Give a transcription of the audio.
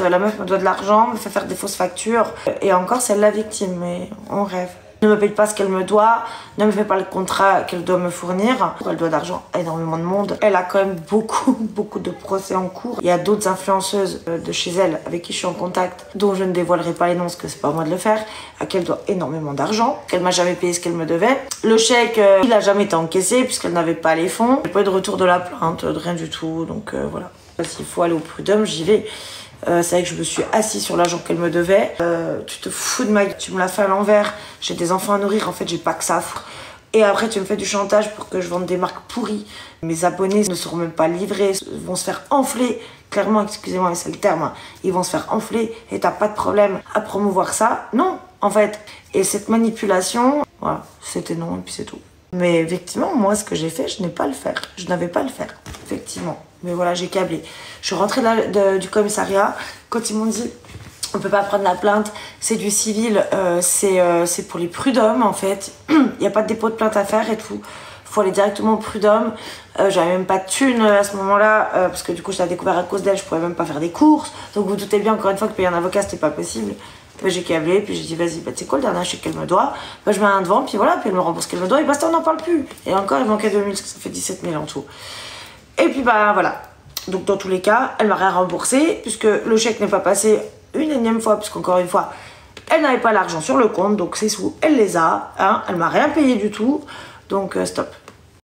La meuf me doit de l'argent, me fait faire des fausses factures. Et encore, c'est elle la victime, mais on rêve. Ne me paye pas ce qu'elle me doit, ne me fait pas le contrat qu'elle doit me fournir. Elle doit d'argent à énormément de monde. Elle a quand même beaucoup de procès en cours. Il y a d'autres influenceuses de chez elle avec qui je suis en contact, dont je ne dévoilerai pas les noms parce que c'est pas à moi de le faire, à qui elle doit énormément d'argent, qu'elle m'a jamais payé ce qu'elle me devait. Le chèque, il a jamais été encaissé puisqu'elle n'avait pas les fonds. J'ai pas eu de retour de la plainte, de rien du tout, donc voilà. S'il faut aller au prud'homme, j'y vais. C'est vrai que je me suis assise sur l'argent qu'elle me devait. Tu te fous de ma gueule, tu me l'as fait à l'envers. J'ai des enfants à nourrir, en fait, j'ai pas que ça à foutre. Et après, tu me fais du chantage pour que je vende des marques pourries. Mes abonnés ne seront même pas livrés, vont se faire enfler. Clairement, excusez-moi, mais c'est le terme. Hein. Ils vont se faire enfler et t'as pas de problème à promouvoir ça. Non, en fait. Et cette manipulation, voilà, c'était non et puis c'est tout. Mais effectivement, moi, ce que j'ai fait, je n'ai pas à le faire. Je n'avais pas à le faire, effectivement. Mais voilà, j'ai câblé. Je suis rentrée du commissariat quand ils m'ont dit on peut pas prendre la plainte, c'est du civil, c'est pour les prud'hommes en fait. Il n'y a pas de dépôt de plainte à faire et tout. Faut aller directement au prud'homme. J'avais même pas de thunes à ce moment-là parce que du coup, je l'ai découvert à cause d'elle, je pouvais même pas faire des courses. Donc vous doutez bien, encore une fois, que payer un avocat, c'était pas possible. J'ai câblé, puis j'ai dit vas-y, bah, tu sais quoi, le dernier chèque qu'elle me doit, bah, je mets un devant, puis voilà, puis elle me rembourse ce qu'elle me doit, et basta, on n'en parle plus. Et encore, il manquait 2000, parce que ça fait 17 000 en tout. Et puis bah voilà. Donc dans tous les cas, elle m'a rien remboursé, puisque le chèque n'est pas passé une énième fois, puisqu'encore une fois, elle n'avait pas l'argent sur le compte, donc ses sous, elle les a, hein, elle m'a rien payé du tout, donc stop.